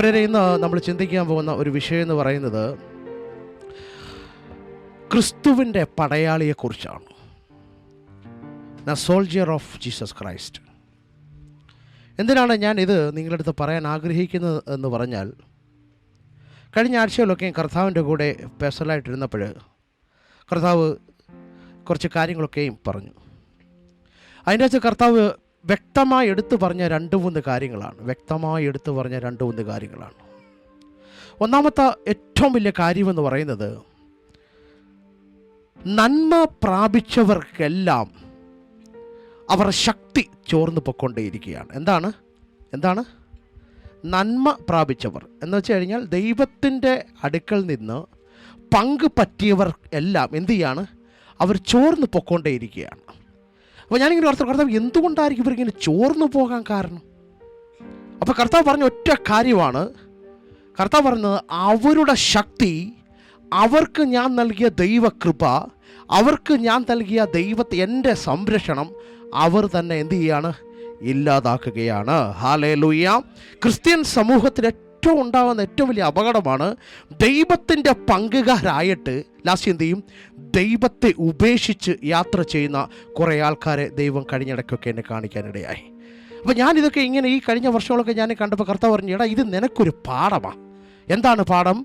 പ്രിയരെ, ഇന്ന് നമ്മൾ ചിന്തിക്കാൻ പോകുന്ന ഒരു വിഷയം എന്ന് പറയുന്നത് ക്രിസ്തുവിൻ്റെ പടയാളിയെക്കുറിച്ചാണ്. The soldier of Jesus Christ. എന്തിനാണ് ഞാൻ ഇത് നിങ്ങളുടെ അടുത്ത് പറയാൻ ആഗ്രഹിക്കുന്നത് എന്ന് പറഞ്ഞാൽ, കഴിഞ്ഞ ആഴ്ചയിലൊക്കെ കർത്താവിൻ്റെ കൂടെ പേഴ്സണലായിട്ടിരുന്നപ്പോൾ കർത്താവ് കുറച്ച് കാര്യങ്ങളൊക്കെയും പറഞ്ഞു. അതിൻ്റെ അകത്ത് കർത്താവ് വ്യക്തമായി എടുത്തു പറഞ്ഞ രണ്ട് മൂന്ന് കാര്യങ്ങളാണ്. ഒന്നാമത്തെ ഏറ്റവും വലിയ കാര്യമെന്ന് പറയുന്നത്, നന്മ പ്രാപിച്ചവർക്കെല്ലാം അവർ ശക്തി ചോർന്നു പൊക്കൊണ്ടേയിരിക്കുകയാണ്. എന്താണ് നന്മ പ്രാപിച്ചവർ എന്ന് വെച്ച് കഴിഞ്ഞാൽ, ദൈവത്തിൻ്റെ അടുക്കൽ നിന്ന് പങ്ക് പറ്റിയവർ എല്ലാം എന്തു ചെയ്യാണ്? അവർ ചോർന്നു പൊക്കൊണ്ടേയിരിക്കുകയാണ്. അപ്പോൾ ഞാനിങ്ങനെ ഓർത്ത്, കർത്താവ് എന്തുകൊണ്ടായിരിക്കും ഇവരിങ്ങനെ ചോർന്നു പോകാൻ കാരണം? അപ്പോൾ കർത്താവ് പറഞ്ഞ ഒറ്റ കാര്യമാണ്. കർത്താവ് പറഞ്ഞത്, അവരുടെ ശക്തി, അവർക്ക് ഞാൻ നൽകിയ ദൈവകൃപ, അവർക്ക് ഞാൻ നൽകിയ എൻ്റെ സംരക്ഷണം അവർ തന്നെ എന്തു ചെയ്യാണ്? ഇല്ലാതാക്കുകയാണ്. ഹല്ലേലൂയ. ക്രിസ്ത്യൻ സമൂഹത്തിൽ ഏറ്റവും ഉണ്ടാകുന്ന ഏറ്റവും വലിയ അപകടമാണ്, ദൈവത്തിൻ്റെ പങ്കുകാരായിട്ട് ലാസ്റ്റ് എന്ത് ചെയ്യും? ദൈവത്തെ ഉപേക്ഷിച്ച് യാത്ര ചെയ്യുന്ന കുറേ ആൾക്കാരെ ദൈവം കഴിഞ്ഞിടയ്ക്കൊക്കെ എന്നെ കാണിക്കാനിടയായി. അപ്പോൾ ഞാനിതൊക്കെ ഇങ്ങനെ ഈ കഴിഞ്ഞ വർഷങ്ങളൊക്കെ ഞാൻ കണ്ടപ്പോൾ കർത്താവ് പറഞ്ഞു, എടാ ഇത് നിനക്കൊരു പാഠമാണ്. എന്താണ് പാഠം?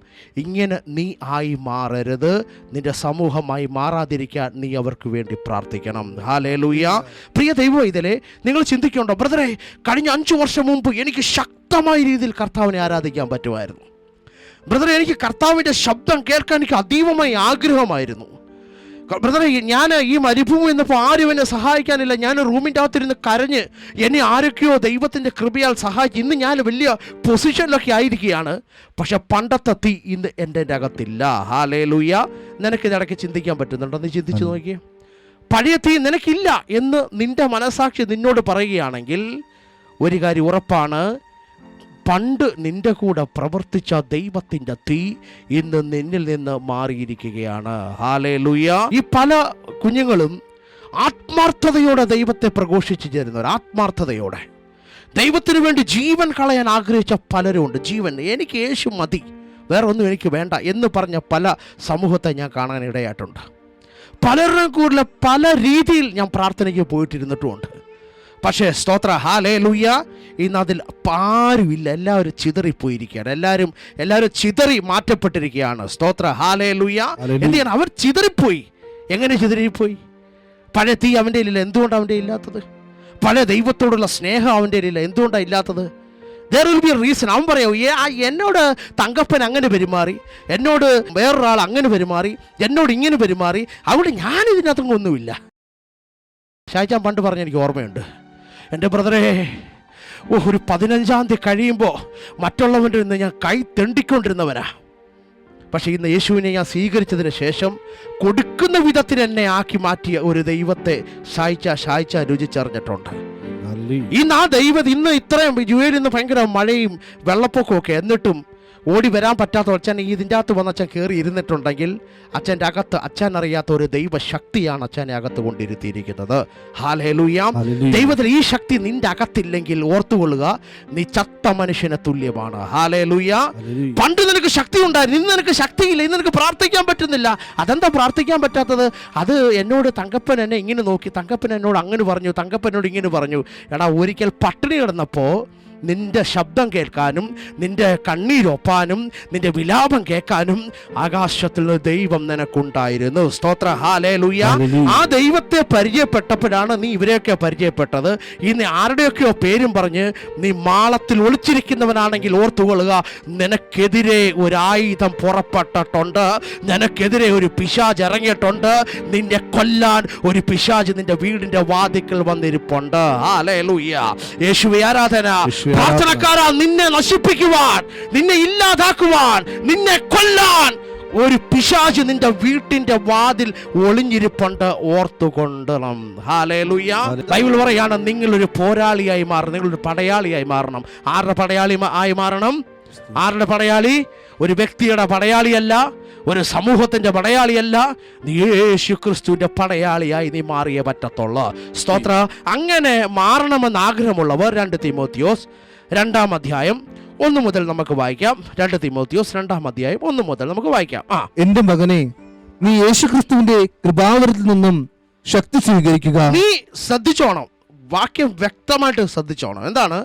ഇങ്ങനെ നീ ആയി മാറരുത്. നിന്റെ സമൂഹമായി മാറാതിരിക്കാൻ നീ അവർക്ക് വേണ്ടി പ്രാർത്ഥിക്കണം. ഹല്ലേലൂയ. പ്രിയ ദൈവവൈതലേ, നിങ്ങൾ ചിന്തിക്കുന്നുണ്ടോ, ബ്രദറെ കഴിഞ്ഞ 5 വർഷം മുമ്പ് എനിക്ക് ശക്തമായ രീതിയിൽ കർത്താവിനെ ആരാധിക്കാൻ പറ്റുമായിരുന്നു. ബ്രദറെ എനിക്ക് കർത്താവിൻ്റെ ശബ്ദം കേൾക്കാൻ എനിക്ക് അതീവമായി ആഗ്രഹമായിരുന്നു. ബ്രദറെ ഞാൻ ഈ മരുഭൂമി എന്നപ്പോൾ ആരും എന്നെ സഹായിക്കാനില്ല. ഞാൻ റൂമിൻ്റെ അകത്തിരുന്ന് കരഞ്ഞ് എന്നെ ആരൊക്കെയോ ദൈവത്തിൻ്റെ കൃപയാൽ സഹായിച്ചു. ഇന്ന് ഞാൻ വലിയ പൊസിഷനിലൊക്കെ ആയിരിക്കുകയാണ്. പക്ഷെ പണ്ടത്തെ തീ ഇന്ന് എൻ്റെ അകത്തില്ല. ഹല്ലേലൂയ. നിനക്കിതിടയ്ക്ക് ചിന്തിക്കാൻ പറ്റുന്നുണ്ടോ? നീ ചിന്തിച്ച് നോക്കിയേ. പഴയ തീ നിനക്കില്ല എന്ന് നിൻ്റെ മനസാക്ഷി നിന്നോട് പറയുകയാണെങ്കിൽ ഒരു കാര്യം ഉറപ്പാണ്, പണ്ട് നിൻ്റെ കൂടെ പ്രവർത്തിച്ച ദൈവത്തിൻ്റെ തീ ഇന്ന് നിന്നിൽ നിന്ന് മാറിയിരിക്കുകയാണ്. ഹല്ലേലൂയ. ഈ പല കുഞ്ഞുങ്ങളും ആത്മാർത്ഥതയോടെ ദൈവത്തെ പ്രഘോഷിച്ചു ചേരുന്നവർ, ആത്മാർത്ഥതയോടെ ദൈവത്തിന് വേണ്ടി ജീവൻ കളയാൻ ആഗ്രഹിച്ച പലരും ഉണ്ട്. ജീവൻ എനിക്ക് യേശു മതി, വേറെ ഒന്നും എനിക്ക് വേണ്ട എന്ന് പറഞ്ഞ പല സമൂഹത്തെ ഞാൻ കാണാനിടയായിട്ടുണ്ട്. പലരുടെയും കൂടുതൽ പല രീതിയിൽ ഞാൻ പ്രാർത്ഥനയ്ക്ക് പോയിട്ടിരുന്നിട്ടുമുണ്ട്. പക്ഷേ സ്തോത്ര, ഹല്ലേലൂയ, ഇന്ന് അതിൽ ആരുമില്ല. എല്ലാവരും ചിതറിപ്പോയിരിക്കുകയാണ്. എല്ലാവരും ചിതറി മാറ്റപ്പെട്ടിരിക്കുകയാണ്. സ്തോത്ര, ഹല്ലേലൂയ. എന്ത് ചെയ്യണം? അവർ ചിതറിപ്പോയി. എങ്ങനെ ചിതറിപ്പോയി? പഴയ തീ അവൻ്റെ ഇല്ല. എന്തുകൊണ്ടാണ് അവൻ്റെ ഇല്ലാത്തത്? പഴയ ദൈവത്തോടുള്ള സ്നേഹം അവൻ്റെ ഇല്ല. എന്തുകൊണ്ടാണ് ഇല്ലാത്തത്? there will be a reason. അവൻ പറയൂ, എന്നോട് തങ്കപ്പൻ അങ്ങനെ പെരുമാറി, എന്നോട് വേറൊരാൾ അങ്ങനെ പെരുമാറി, എന്നോട് ഇങ്ങനെ പെരുമാറി, അവിടെ ഞാനിതിനകത്തൊന്നും ഒന്നുമില്ല. ഷായിച്ചാൻ പണ്ട് പറഞ്ഞ എനിക്ക് ഓർമ്മയുണ്ട്, എൻ്റെ ബ്രദറെ ഒരു 15-ാം തീയതി കഴിയുമ്പോൾ മറ്റുള്ളവൻ്റെ നിന്ന് ഞാൻ കൈ തെണ്ടിക്കൊണ്ടിരുന്നവനാ. പക്ഷേ ഇന്ന് യേശുവിനെ ഞാൻ സ്വീകരിച്ചതിന് ശേഷം കൊടുക്കുന്ന വിധത്തിൽ എന്നെ ആക്കി മാറ്റിയ ഒരു ദൈവത്തെ ഷായിച്ച രുചിച്ചറിഞ്ഞിട്ടുണ്ട്. ഇന്ന് ആ ദൈവം ഇന്ന് ഇത്രയും ജുവേലിൽ നിന്ന് ഭയങ്കര മഴയും വെള്ളപ്പൊക്കമൊക്കെ, എന്നിട്ടും ഓടി വരാൻ പറ്റാത്ത അച്ഛൻ ഇതിൻ്റെ അകത്ത് വന്ന് അച്ഛൻ കയറി ഇരുന്നിട്ടുണ്ടെങ്കിൽ അച്ഛൻ്റെ അകത്ത് അച്ഛൻ അറിയാത്ത ഒരു ദൈവശക്തിയാണ് അച്ഛനെ അകത്ത് കൊണ്ടിരുത്തിയിരിക്കുന്നത്. ഹല്ലേലൂയ. ദൈവത്തിൽ ഈ ശക്തി നിന്റെ അകത്തില്ലെങ്കിൽ ഓർത്തുകൊള്ളുക, നീ ചത്ത മനുഷ്യനെ തുല്യമാണ്. ഹല്ലേലൂയ. പണ്ട് നിനക്ക് ശക്തി ഉണ്ടായിരുന്നു, ഇന്ന് നിനക്ക് ശക്തിയില്ല, ഇന്ന് നിനക്ക് പ്രാർത്ഥിക്കാൻ പറ്റുന്നില്ല. അതെന്താ പ്രാർത്ഥിക്കാൻ പറ്റാത്തത്? അത് എന്നോട് തങ്കപ്പൻ എന്നെ ഇങ്ങനെ നോക്കി, തങ്കപ്പൻ എന്നോട് അങ്ങനെ പറഞ്ഞു, തങ്കപ്പനോട് ഇങ്ങനെ പറഞ്ഞു. എടാ, ഒരിക്കൽ പട്ടിണി കിടന്നപ്പോൾ നിന്റെ ശബ്ദം കേൾക്കാനും നിന്റെ കണ്ണീരൊപ്പാനും നിന്റെ വിലാപം കേൾക്കാനും ആകാശത്തിൽ നിന്ന് ദൈവം നിനക്കുണ്ടായിരുന്നു. സ്തോത്ര, ഹല്ലേലൂയ. ആ ദൈവത്തെ പരിചയപ്പെട്ടപ്പോഴാണ് നീ ഇവരെയൊക്കെ പരിചയപ്പെട്ടത്. ഇന്ന് ആരുടെയൊക്കെയോ പേരും പറഞ്ഞ് നീ മാളത്തിൽ ഒളിച്ചിരിക്കുന്നവനാണെങ്കിൽ ഓർത്തുകൊള്ളുക, നിനക്കെതിരെ ഒരു ആയുധം പുറപ്പെട്ടിട്ടുണ്ട്, നിനക്കെതിരെ ഒരു പിശാച് ഇറങ്ങിയിട്ടുണ്ട്. നിന്നെ കൊല്ലാൻ ഒരു പിശാച് നിന്റെ വീടിന്റെ വാതിക്കൽ വന്നിരിപ്പുണ്ട്. ഹല്ലേലൂയ. യേശുവേ ആരാധന. പ്രാർത്ഥനക്കാരാ, നിന്നെ നശിപ്പിക്കുവാൻ, നിന്നെ ഇല്ലാതാക്കുവാൻ, നിന്നെ കൊല്ലാൻ ഒരു പിശാച് നിന്റെ വീട്ടിന്റെ വാതിൽ ഒളിഞ്ഞിരിപ്പുണ്ട്, ഓർത്തുകൊണ്ടണം. ഹല്ലേലൂയ. ബൈബിൾ പറയാണ്, നിങ്ങളൊരു പോരാളിയായി മാറണം, നിങ്ങളൊരു പടയാളിയായി മാറണം. ആരുടെ പടയാളി ആയി മാറണം? ആരുടെ പടയാളി? ഒരു വ്യക്തിയുടെ പടയാളിയല്ല, ഒരു സമൂഹത്തിൻ്റെ പടയാളിയല്ല, നീ യേശു ക്രിസ്തുവിൻ്റെ പടയാളിയായി നീ മാറിയേ പറ്റത്തുള്ളൂ. സ്തോത്ര. അങ്ങനെ മാറണമെന്ന് ആഗ്രഹമുള്ളവർ 2 തീമോത്തിയോസ് 2-ാം അധ്യായം 1 മുതൽ നമുക്ക് വായിക്കാം. 2 തിമോത്തിയോസ് 2-ാം അധ്യായം 1 മുതൽ നമുക്ക് വായിക്കാം. എന്റെ മകനെ, നീ യേശുക്രിസ്തുവിന്റെ കൃപാവരത്തിൽ നിന്നും ശക്തി സ്വീകരിക്കുക. നീ ശ്രദ്ധിച്ചോണം, വാക്യം വ്യക്തമായിട്ട് ശ്രദ്ധിച്ചോണം. എന്താണ്?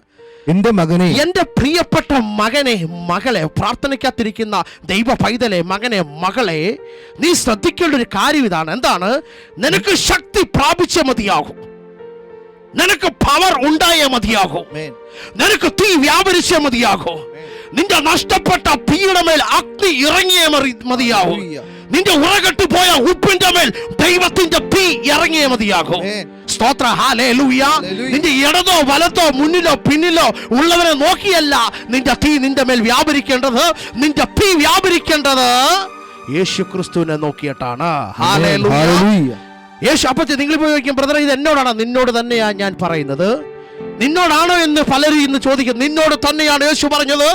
എന്റെ മകനെ, എന്റെ പ്രിയപ്പെട്ട മകനെ, മകളെ, പ്രാർത്ഥനയ്ക്കകത്തിരിക്കുന്ന ദൈവ പൈതലെ, മകനെ, മകളെ, നീ ശ്രദ്ധിക്കേണ്ട ഒരു കാര്യം ഇതാണ്. എന്താണ്? നിനക്ക് ശക്തി പ്രാപിച്ചേ മതിയാകും, നിനക്ക് പവർ ഉണ്ടായേ മതിയാകും, നിനക്ക് തീ വ്യാപരിച്ചേ മതിയാകും, നിന്റെ നഷ്ടപ്പെട്ട തീയുടെ മേൽ അഗ്നി ഇറങ്ങിയേ മതിയാകും, നിന്റെ ഉറകെട്ട് പോയ ഉപ്പിന്റെ മേൽ ദൈവത്തിന്റെ തീ ഇറങ്ങിയേ മതിയാകും. സ്തോത്ര, ഹല്ലേലൂയ. നിന്റെ ഇടതോ വലത്തോ മുന്നിലോ പിന്നിലോ ഉള്ളവരെ നോക്കിയല്ല നിന്റെ തീ നിന്റെ മേൽ വ്യാപരിക്കേണ്ടത്, നിന്റെ തീ വ്യാപരിക്കേണ്ടത് യേശു ക്രിസ്തുവിനെ നോക്കിയിട്ടാണ്. ഹല്ലേലൂയ. യേശു അപ്പത്തെ നിങ്ങൾ പോയി ചോദിക്കും, ബ്രദർ ഇത് എന്നോടാണോ? നിന്നോട് തന്നെയാ ഞാൻ പറയുന്നത്. നിന്നോടാണോ എന്ന് പലരും ഇന്ന് ചോദിക്കും. നിന്നോട് തന്നെയാണ് യേശു പറഞ്ഞത്.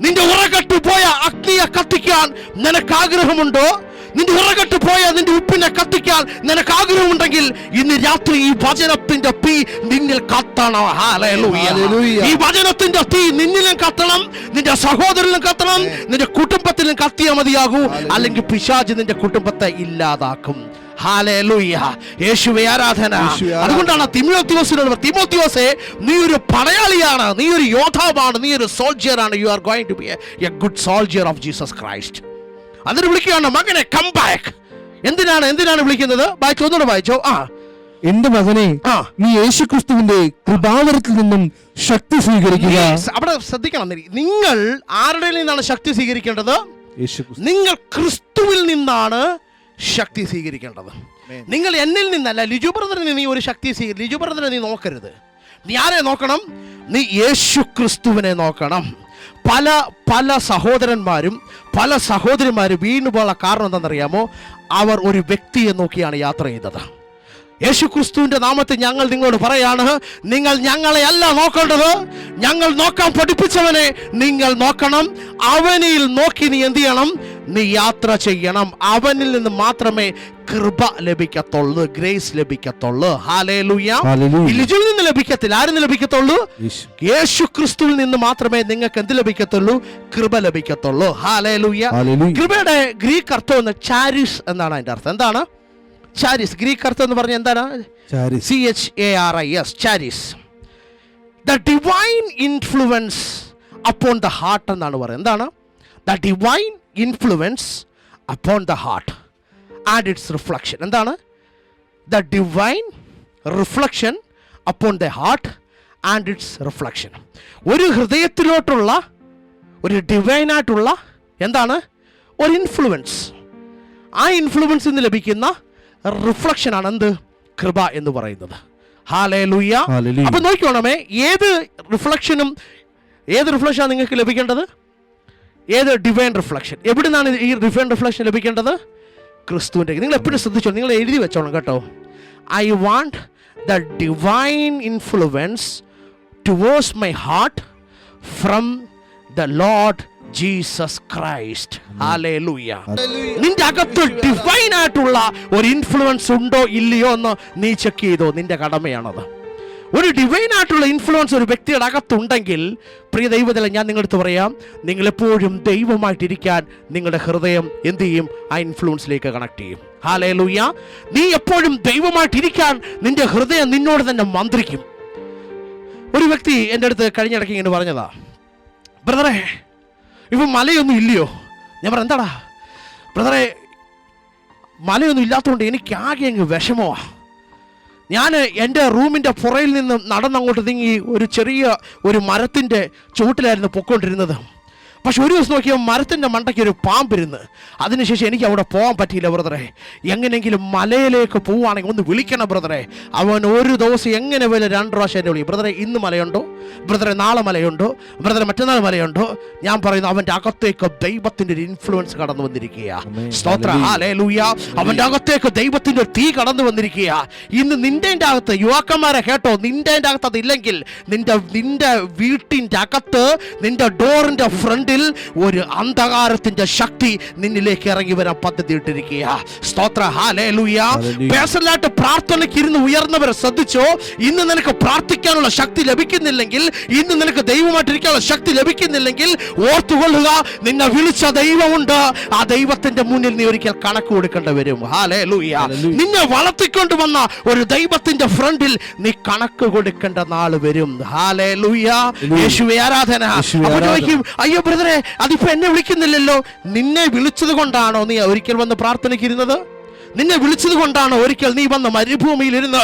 നിന്റെ ഉറകെട്ട് പോയ അഗ്നിയെ കത്തിക്കാൻ നിനക്ക് ആഗ്രഹമുണ്ടോ? നിന്റെ ഉറകെട്ട് പോയ നിന്റെ ഉപ്പിനെ കത്തിക്കാൻ നിനക്ക് ആഗ്രഹമുണ്ടെങ്കിൽ ഇന്ന് രാത്രി ഈ വചനത്തിന്റെ തീ നിന്നിൽ കത്തണം. ഹല്ലേലൂയ. ഈ വചനത്തിന്റെ തീ നിന്നിലും കത്തണം, നിന്റെ സഹോദരനിലും കത്തണം, നിന്റെ കുടുംബത്തിലും കത്തിയാൽ മതിയാകൂ. അല്ലെങ്കിൽ പിശാച് നിന്റെ കുടുംബത്തെ ഇല്ലാതാക്കും. ഹല്ലേലൂയ. യേശുവേ ആരാധന. അതുകൊണ്ടാണ് തിമോത്തിയോസേ, നീ ഒരു പടയാളിയാണ്, നീ ഒരു യോദ്ധാവാണ്, നീ ഒരു സോൾജിയറാണ്. You are going to be a good soldier of Jesus Christ. അതിന് വിളിക്കുകയാണ്, മകനെ കം ബാക്ക്. എന്തിനാണ് വിളിക്കുന്നത്? ഒന്നുകൂടെ വായിച്ചോ. എന്റെ മകനെ, നീ യേശുക്രിസ്തുവിന്റെ കൃപാവരത്തിൽ നിന്നും ശക്തി സ്വീകരിക്കുക. അവിടെ ശ്രദ്ധിക്കണം, നിങ്ങൾ ആരുടെ നിന്നാണ് ശക്തി സ്വീകരിക്കേണ്ടത്? നിങ്ങൾ ക്രിസ്തുവിൽ നിന്നാണ് ശക്തി സ്വീകരിക്കേണ്ടത്. നിങ്ങൾ എന്നിൽ നിന്നല്ല. ലിജു ബ്രദറിന് നീ ഒരു ശക്തി ലിജു ബ്രദറിനെ നീ നോക്കരുത്. നീ ആരെ നോക്കണം? നീ യേശു ക്രിസ്തുവിനെ നോക്കണം. പല സഹോദരന്മാരും പല സഹോദരിമാരും വീണുപോകാനുള്ള കാരണം എന്താണെന്നറിയാമോ? അവർ ഒരു വ്യക്തിയെ നോക്കിയാണ് യാത്ര ചെയ്തത്. യേശു ക്രിസ്തുവിന്റെ നാമത്തിൽ ഞങ്ങൾ നിങ്ങളോട് പറയാണ്, നിങ്ങൾ ഞങ്ങളെ അല്ല നോക്കേണ്ടത്, ഞങ്ങൾ നോക്കാൻ പഠിപ്പിച്ചവനെ നിങ്ങൾ നോക്കണം. അവനിൽ നോക്കി നീ എന്ത് ചെയ്യണം? നീ യാത്ര ചെയ്യണം. അവനിൽ നിന്ന് മാത്രമേ കൃപ ലഭിക്കത്തുള്ളൂ, ഗ്രേസ് ലഭിക്കത്തുള്ളൂ. ഹല്ലേലൂയ. ലിജുവിൽ നിന്ന് ലഭിക്കത്തില്ല. ആരിൽ നിന്ന് ലഭിക്കത്തുള്ളൂ? യേശു ക്രിസ്തുവിൽ നിന്ന് മാത്രമേ നിങ്ങൾക്ക് എന്ത് ലഭിക്കത്തുള്ളൂ? കൃപ ലഭിക്കത്തുള്ളൂ. ഹല്ലേലൂയ. കൃപയുടെ ഗ്രീക്ക് അർത്ഥം ചാരിസ് എന്നാണ്. അതിന്റെ അർത്ഥം എന്താണ്? ചാരിസ്. ഗ്രീക്ക് അർത്ഥം എന്ന് പറഞ്ഞാൽ എന്താണ്? CHARIS, charis. The divine influence upon the heart എന്നാണ് പറയുന്നത്. എന്താണ്? The divine influence upon the heart and its reflection. എന്താണ്? The divine reflection upon the heart and its reflection. ഒരു ഹൃദയത്തിലോട്ടുള്ള ഒരു ഡിവൈനായിട്ടുള്ള എന്താണ്? ഒരു ഇൻഫ്ലുവൻസ്. ആ ഇൻഫ്ലുവൻസിൽ നിന്ന് ലഭിക്കുന്ന റിഫ്ലക്ഷനാണ് എന്ത്? കൃപ എന്ന് പറയുന്നത്. ഹല്ലേലൂയ. അപ്പൊ നോക്കിക്കോണമേ, ഏത് റിഫ്ലക്ഷനാണ് നിങ്ങൾക്ക് ലഭിക്കേണ്ടത്? ഏത്? Divine reflection. എവിടെ നിന്നാണ് ഈ ഡിവൈൻ റിഫ്ലക്ഷൻ ലഭിക്കേണ്ടത്? ക്രിസ്തുവിൻ്റെ. നിങ്ങൾ എപ്പോഴും ശ്രദ്ധിച്ചോ, നിങ്ങൾ എഴുതി വെച്ചോണം കേട്ടോ. I want the divine influence towards my heart from the Lord Jesus Christ. Hallelujah. നിന്റെ അകത്ത് ഡിവൈൻ ആയിട്ടുള്ള ഒരു ഇൻഫ്ലുവൻസ് ഉണ്ടോ ഇല്ലയോ എന്ന് നീ ചെക്ക് ചെയ്തോ. നിന്റെ കടമയാണത്. ഒരു ഡിവൈൻ ആയിട്ടുള്ള ഇൻഫ്ലുവൻസ് ഒരു വ്യക്തിയുടെ അകത്തുണ്ടെങ്കിൽ, പ്രിയ ദൈവത്തിലെ ഞാൻ നിങ്ങളടുത്ത് പറയാം, നിങ്ങളെപ്പോഴും ദൈവമായിട്ടിരിക്കാൻ നിങ്ങളുടെ ഹൃദയം എന്ത് ചെയ്യും? ആ ഇൻഫ്ലുവൻസിലേക്ക് കണക്ട് ചെയ്യും. ഹല്ലേലൂയ. നീ എപ്പോഴും ദൈവമായിട്ടിരിക്കാൻ നിന്റെ ഹൃദയം നിന്നോട് തന്നെ മന്ത്രിക്കും. ഒരു വ്യക്തി എൻ്റെ അടുത്ത് കഴിഞ്ഞിടയ്ക്ക് ഇങ്ങനെ പറഞ്ഞതാ, ബ്രദറെ ഇപ്പം മലയൊന്നും ഇല്ലയോ? ഞാൻ പറഞ്ഞു, എന്താടാ ബ്രദറെ, മലയൊന്നും ഇല്ലാത്തതുകൊണ്ട് എനിക്ക് ആകെ അങ്ങ് വിഷമമാണ്. ഞാൻ എൻ്റെ റൂമിൻ്റെ പുറയിൽ നിന്ന് നടന്നങ്ങോട്ട് നീങ്ങി ഒരു മരത്തിൻ്റെ ചുവട്ടിലായിരുന്നു പൊയ്ക്കൊണ്ടിരുന്നത്. പക്ഷെ ഒരു ദിവസം നോക്കിയാൽ മരത്തിൻ്റെ മണ്ടയ്ക്ക് ഒരു പാമ്പിരുന്ന്. അതിനുശേഷം എനിക്ക് അവിടെ പോകാൻ പറ്റിയില്ല ബ്രദറെ. എങ്ങനെയെങ്കിലും മലയിലേക്ക് പോവുകയാണെങ്കിൽ ഒന്ന് വിളിക്കണം ബ്രദറെ. അവൻ ഒരു ദിവസം എങ്ങനെ വല്ല 2 പ്രാവശ്യം എന്നെ വിളിക്കും. ബ്രദറെ ഇന്ന് മലയുണ്ടോ? ബ്രദറെ നാളെ മലയുണ്ടോ? ബ്രദറെ മറ്റന്നാൾ മലയുണ്ടോ? ഞാൻ പറയുന്നു, അവൻ്റെ അകത്തേക്ക് ദൈവത്തിൻ്റെ ഒരു ഇൻഫ്ലുവൻസ് കടന്നു വന്നിരിക്കുക. സ്തോത്ര, ഹല്ലേലൂയ. അവൻ്റെ അകത്തേക്ക് ദൈവത്തിൻ്റെ തീ കടന്നു വന്നിരിക്കുക. ഇന്ന് നിന്റെ അകത്ത്, യുവാക്കന്മാരെ കേട്ടോ, നിന്റെ അകത്ത് അതില്ലെങ്കിൽ നിന്റെ വീട്ടിൻ്റെ അകത്ത്, നിന്റെ ഡോറിൻ്റെ ഫ്രണ്ട് ഫ്രണ്ടിൽ ഒരു അന്ധകാരത്തിന്റെ ശക്തി നിന്നിലേക്ക് ഇറങ്ങി വരാൻ പദ്ധതി ഇട്ടിരിക്കുക. സ്തോത്ര, ഹല്ലേലൂയ. പേഴ്സണലായിട്ട് പ്രാർത്ഥനയ്ക്ക് ഇരുന്ന് ഉയർന്നവരെ ശ്രദ്ധിച്ചോ. ഇന്ന് നിനക്ക് പ്രാർത്ഥിക്കാനുള്ള ശക്തി ലഭിക്കുന്നില്ലെങ്കിൽ, ഇന്ന് നിനക്ക് ദൈവമായിട്ടിരിക്കാനുള്ള ശക്തി ലഭിക്കുന്നില്ലെങ്കിൽ, ഓർത്തുകൊള്ളുക, നിന്നെ വിളിച്ച ദൈവമുണ്ട്. ആ ദൈവത്തിന്റെ മുന്നിൽ നീ ഒരിക്കൽ കണക്ക് കൊടുക്കേണ്ടി വരും. ഹല്ലേലൂയ. നിന്നെ വളർത്തിക്കൊണ്ട് വന്ന ഒരു ദൈവത്തിന്റെ ഫ്രണ്ടിൽ നീ കണക്ക് കൊടുക്കേണ്ട നാൾ വരും. ഹല്ലേലൂയ. യേശുവേ ആരാധന. അപ്പോൾ ചോദിക്കും, അയ്യോ ബ്രദറെ, അതിപ്പോ എന്നെ വിളിക്കുന്നില്ലല്ലോ. നിന്നെ വിളിച്ചത് കൊണ്ടാണോ നീ ഒരിക്കൽ വന്ന് പ്രാർത്ഥനയ്ക്ക് ഇരുന്നത്? നിന്നെ വിളിച്ചത് കൊണ്ടാണ് ഒരിക്കൽ നീ വന്ന് മരുഭൂമിയിൽ ഇരുന്ന്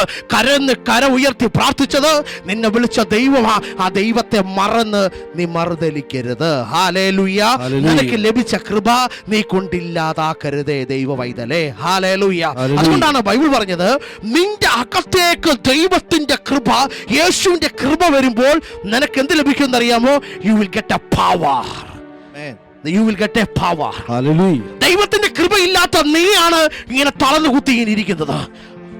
കര ഉയർത്തി പ്രാർത്ഥിച്ചത്? നിന്നെ വിളിച്ച ദൈവമാ. ആ ദൈവത്തെ മറന്ന് നീ മറുതലിക്കരുത്. ഹല്ലേലൂയ. നിനക്ക് ലഭിച്ച കൃപ നീ കൊണ്ടില്ലാതാക്കരുതേ ദൈവ വൈതലേ. ഹല്ലേലൂയ. അതുകൊണ്ടാണ് ബൈബിൾ പറഞ്ഞത്, നിന്റെ അകത്തേക്ക് ദൈവത്തിന്റെ കൃപ, യേശുവിന്റെ കൃപ വരുമ്പോൾ നിനക്ക് എന്ത് ലഭിക്കുമെന്നറിയാമോ? You will get a power. You will get a power. Hallelujah. ദൈവത്തിന്റെ കൃപയില്ലാത്ത നീയാണ് ഇങ്ങനെ തളർന്നു കുത്തിയിരിക്കുന്നത്.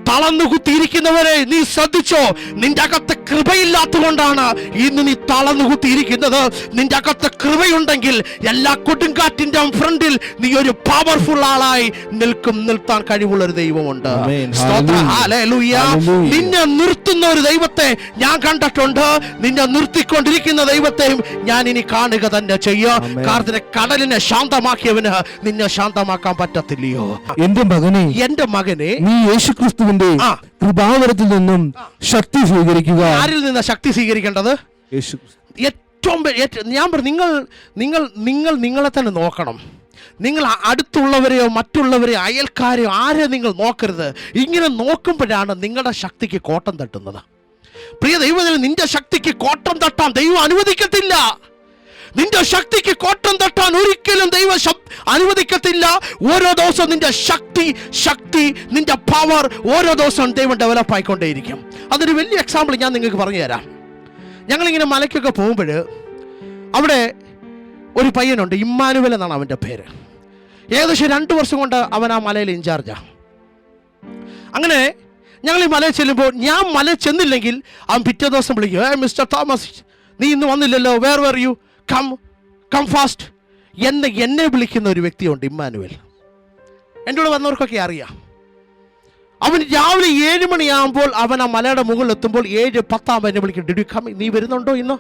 തളർന്നു കുത്തിയിരിക്കുന്നവരെ നീ ശ്രദ്ധിച്ചോ. നിന്റെ അകത്ത് കൃപയില്ലാത്തത് കൊണ്ടാണ് ഇന്ന് നീ തളർന്നു കുത്തിയിരിക്കുന്നത്. നിന്റെ അകത്ത് കൃപയുണ്ടെങ്കിൽ എല്ലാ കൊടുങ്കാറ്റിന്റെ ഫ്രണ്ടിൽ നീ ഒരു പവർഫുൾ ആളായി നിർത്താൻ കഴിവുള്ള ഒരു ദൈവമുണ്ട്. നിന്നെ നിർത്തുന്ന ഒരു ദൈവത്തെ ഞാൻ കണ്ടിട്ടുണ്ട്. നിന്നെ നിർത്തിക്കൊണ്ടിരിക്കുന്ന ദൈവത്തെയും ഞാൻ ഇനി കാണുക തന്നെ ചെയ്യും. കാരണം കടലിനെ ശാന്തമാക്കിയവന് നിന്നെ ശാന്തമാക്കാൻ പറ്റത്തില്ലയോ? എന്റെ മകനെ നീ യേശുക്രിസ്തുവിന്റെ കൃപാവരത്തിൽ നിന്നും ശക്തി സ്വീകരിക്കുക. ആരിൽ നിന്ന് ശക്തി സ്വീകരിക്കേണ്ടത്? ഏറ്റവും ഞാൻ പറഞ്ഞു, നിങ്ങൾ നിങ്ങളെ തന്നെ നോക്കണം. നിങ്ങൾ അടുത്തുള്ളവരെയോ മറ്റുള്ളവരെയോ അയൽക്കാരെയോ ആരെയോ നിങ്ങൾ നോക്കരുത്. ഇങ്ങനെ നോക്കുമ്പോഴാണ് നിങ്ങളുടെ ശക്തിക്ക് കോട്ടം തട്ടുന്നത്. പ്രിയ ദൈവമേ, നിന്റെ ശക്തിക്ക് കോട്ടം തട്ടാൻ ദൈവം അനുവദിക്കത്തില്ല. നിന്റെ ശക്തിക്ക് കോട്ടം തട്ടാൻ ഒരിക്കലും ദൈവം അനുവദിക്കത്തില്ല. ഓരോ ദിവസവും നിന്റെ ശക്തി നിന്റെ പവർ ഓരോ ദിവസവും ദൈവം ഡെവലപ്പ് ആയിക്കൊണ്ടേയിരിക്കും. അതൊരു വലിയ എക്സാമ്പിൾ ഞാൻ നിങ്ങൾക്ക് പറഞ്ഞു തരാം. ഞങ്ങളിങ്ങനെ മലയ്ക്കൊക്കെ പോകുമ്പോൾ അവിടെ ഒരു പയ്യനുണ്ട്, ഇമ്മാനുവൽ എന്നാണ് അവൻ്റെ പേര്. ഏകദേശം 2 വർഷം കൊണ്ട് അവൻ ആ മലയിൽ ഇൻചാർജാണ്. അങ്ങനെ ഞങ്ങൾ ഈ മലയിൽ ചെല്ലുമ്പോൾ, ഞാൻ മലയിൽ ചെന്നില്ലെങ്കിൽ അവൻ പിറ്റേ ദിവസം വിളിക്കും, മിസ്റ്റർ തോമസ്, നീ ഇന്ന് വന്നില്ലല്ലോ, where were you, come fast എന്നെ വിളിക്കുന്ന ഒരു വ്യക്തിയുണ്ട്, ഇമ്മാനുവൽ. എൻ്റെ കൂടെ വന്നവർക്കൊക്കെ അറിയാം. അവൻ രാവിലെ 7 മണിയാകുമ്പോൾ അവൻ ആ മലയുടെ മുകളിൽ എത്തുമ്പോൾ 7:10 എന്നെ വിളിക്കും, ഡിഡ് യു കം, നീ വരുന്നുണ്ടോ ഇന്ന്?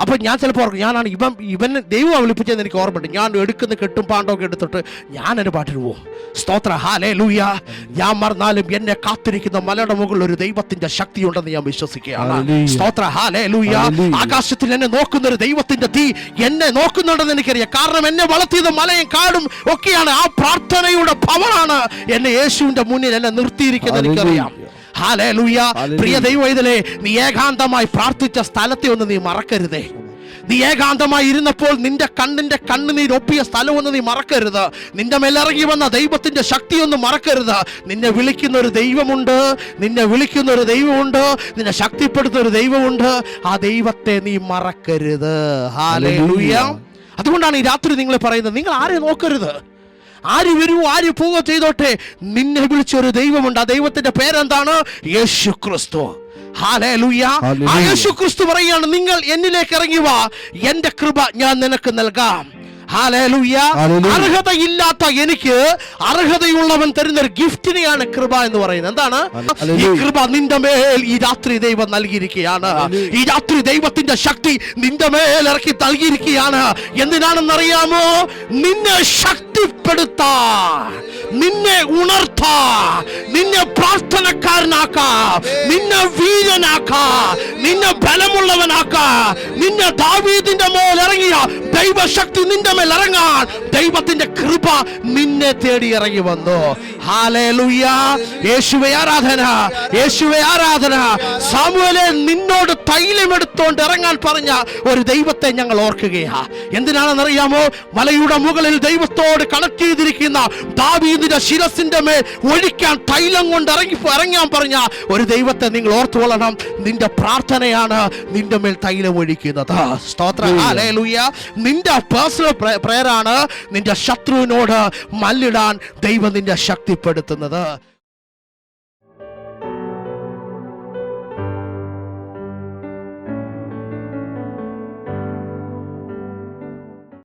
അപ്പോൾ ഞാൻ ചിലപ്പോൾ ഓർക്കും, ഞാനാണ് ഇവൻ ദൈവം വിളിപ്പിച്ചതെന്ന് എനിക്ക് ഓർമ്മയുണ്ട്. ഞാൻ എടുക്കുന്ന കെട്ടും പാണ്ടൊക്കെ എടുത്തിട്ട് ഞാൻ എൻ്റെ പാട്ടിന് പോവും. സ്തോത്ര, ഹല്ലേലൂയ. ഞാൻ മറന്നാലും എന്നെ കാത്തിരിക്കുന്ന മലയുടെ മുകളിൽ ഒരു ദൈവത്തിന്റെ ശക്തി ഉണ്ടെന്ന് ഞാൻ വിശ്വസിക്കുകയാണ്. സ്തോത്ര, ഹല്ലേലൂയ. ആകാശത്തിൽ എന്നെ നോക്കുന്ന ഒരു ദൈവത്തിന്റെ തീ എന്നെ നോക്കുന്നുണ്ടെന്ന് എനിക്കറിയാം. കാരണം എന്നെ വളർത്തിയത് മലയും കാടും ഒക്കെയാണ്. ആ പ്രാർത്ഥനയുടെ പവറാണ് എന്നെ യേശുവിന്റെ മുന്നിൽ എന്നെ നിർത്തിയിരിക്കുന്നത് എനിക്കറിയാം. ഹല്ലേലൂയ. പ്രിയ ദൈവമേ, നീ ഏകാന്തമായി പ്രാർത്ഥിച്ച സ്ഥലത്തെ ഒന്ന് നീ മറക്കരുതേ. നീ ഏകാന്തമായി ഇരുന്നപ്പോൾ നിന്റെ കണ്ണുനീർ ഒപ്പിയ സ്ഥലമൊന്നും നീ മറക്കരുത്. നിന്റെ മേലിറങ്ങി വന്ന ദൈവത്തിന്റെ ശക്തിയൊന്നും മറക്കരുത്. നിന്നെ വിളിക്കുന്ന ഒരു ദൈവമുണ്ട്, നിന്നെ ശക്തിപ്പെടുത്തുന്ന ഒരു ദൈവമുണ്ട്. ആ ദൈവത്തെ നീ മറക്കരുത്. ഹല്ലേലൂയ. അതുകൊണ്ടാണ് ഈ രാത്രി നിങ്ങൾ പറയുന്നത്, നിങ്ങൾ ആരെ നോക്കരുത്. ആര് വരുമോ ആര് പോവോ ചെയ്തോട്ടെ, നിന്നെ വിളിച്ചൊരു ദൈവമുണ്ട്. ആ ദൈവത്തിന്റെ പേരെന്താണ്? യേശു ക്രിസ്തു. ഹല്ലേലൂയ. ആ യേശു ക്രിസ്തു പറയുകയാണ്, നിങ്ങൾ എന്നിലേക്ക് ഇറങ്ങി വാ, എന്റെ കൃപ ഞാൻ നിനക്ക് നൽകാം. ഹല്ലേലൂയ. അർഹതയില്ലാത്ത എനിക്ക് അർഹതയുള്ളവൻ തരുന്ന ഒരു ഗിഫ്റ്റിനെയാണ് കൃപ എന്ന് പറയുന്നത്. എന്താണ് ഈ കൃപ? നിന്റെ മേൽ ഈ രാത്രി ദൈവം നൽകിയിരിക്കുകയാണ്. ഈ രാത്രി ദൈവത്തിന്റെ ശക്തി നിന്റെ മേൽ ഇറക്കി നൽകിയിരിക്കുകയാണ്. എന്തിനാണെന്നറിയാമോ? നിന്നെ ശക്തിപ്പെടുത്താൻ, നിന്നെ ഉണർത്താൻ, നിന്നെ പ്രാർത്ഥനക്കാരനാക്കാൻ, നിന്നെ വീരനാക്കാൻ, നിന്നെ ബലമുള്ളവനാക്കാൻ, നിന്നെ ദാവീദിന്റെ മേൽ ഇറങ്ങിയ ദൈവശക്തി നിന്റെ മേൽ ഇറങ്ങാൻ ദൈവത്തിന്റെ കൃപ നിന്നെ തേടി ഇറങ്ങി വന്നു. ഹല്ലേലൂയ. യേശുവേ ആരാധന, യേശുവേ ആരാധന. സാമുവേലേ, നിന്നോട് തൈലം എടുത്തോണ്ട് ഇറങ്ങാൻ പറഞ്ഞ ഒരു ദൈവത്തെ ഞങ്ങൾ ഓർക്കുകയാ. എന്തിനാണെന്നറിയാമോ? മലയുടെ മുകളിൽ ദൈവത്തോട് കണക്ട് ചെയ്തിരിക്കുന്ന ദാവീദിന്റെ ശിരസിന്റെ മേൽ ഒഴിക്കാൻ തൈലം കൊണ്ട് ഇറങ്ങാൻ പറഞ്ഞ ഒരു ദൈവത്തെ നിങ്ങൾ ഓർത്തുകൊള്ളണം. നിന്റെ പ്രാർത്ഥനയാണ് നിന്റെ മേൽ തൈലം ഒഴിക്കുന്നത്. സ്തോത്രം. ഹല്ലേലൂയ. നിന്റെ പേഴ്സണൽ പ്രേയറാണ് നിന്റെ ശത്രുവിനോട് മല്ലിടാൻ ദൈവം നിന്നെ ശക്തിപ്പെടുത്തുന്നത്.